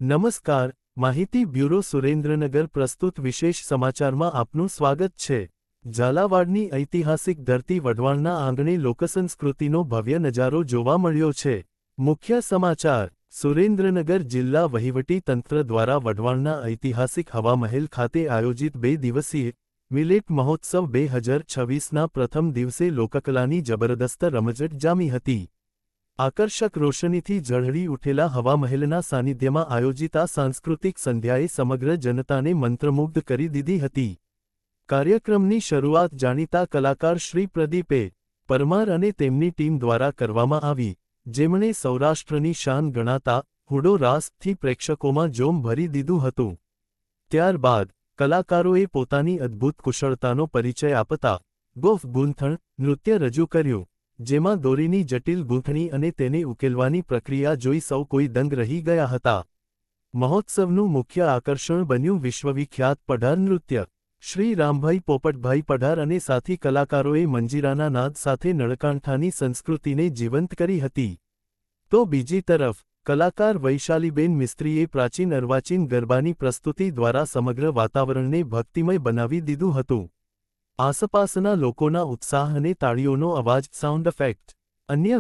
નમસ્કાર, માહિતી બ્યુરો સુરેન્દ્રનગર પ્રસ્તુત વિશેષ સમાચારમાં આપનું સ્વાગત છે। ઝાલાવાડની ઐતિહાસિક ધરતી વઢવાણના આંગણે લોકસંસ્કૃતિનો ભવ્ય નજારો જોવા મળ્યો છે। મુખ્ય સમાચાર, સુરેન્દ્રનગર જિલ્લા વહીવટી તંત્ર દ્વારા વઢવાણના ઐતિહાસિક હવામહેલ ખાતે આયોજિત 2 દિવસીય મિલેટ મહોત્સવ 2026ના પ્રથમ દિવસે લોકકલાની જબરદસ્ત રમઝટ જામી હતી। આકર્ષક રોશનીથી ઝળહળી ઉઠેલા હવામહેલના સાનિધ્યમાં આયોજિત આ સાંસ્કૃતિક સંધ્યાએ સમગ્ર જનતાને મંત્રમુગ્ધ કરી દીધી હતી। કાર્યક્રમની શરૂઆત જાણીતા કલાકાર શ્રી પ્રદીપે પરમાર અને તેમની ટીમ દ્વારા કરવામાં આવી, જેમણે સૌરાષ્ટ્રની શાન ગણાતા હુડો રાસથી પ્રેક્ષકોમાં જોમ ભરી દીધું હતું। ત્યારબાદ કલાકારોએ પોતાની અદ્ભુત કુશળતાનો પરિચય આપતા ગોફ ગૂંથણ નૃત્ય રજૂ કર્યું, જેમાં દોરીની જટિલ ગૂંથણી અને તેને ઉકેલવાની પ્રક્રિયા જોઈ સૌ કોઈ દંગ રહી ગયા હતા। મહોત્સવનું મુખ્ય આકર્ષણ બન્યું વિશ્વવિખ્યાત પઢાર નૃત્ય। શ્રી રામભાઈ પોપટભાઈ પઢાર અને સાથી કલાકારોએ મંજીરાના નાદ સાથે નળકાંઠાની સંસ્કૃતિને જીવંત કરી હતી। તો બીજી તરફ કલાકાર વૈશાલીબેન મિસ્ત્રીએ પ્રાચીન અર્વાચીન ગરબાની પ્રસ્તુતિ દ્વારા સમગ્ર વાતાવરણને ભક્તિમય બનાવી દીધું હતું। આસપાસના લોકોના ઉત્સાહ અને તાળીઓનો અવાજ સાઉન્ડ ઇફેક્ટ અન્ય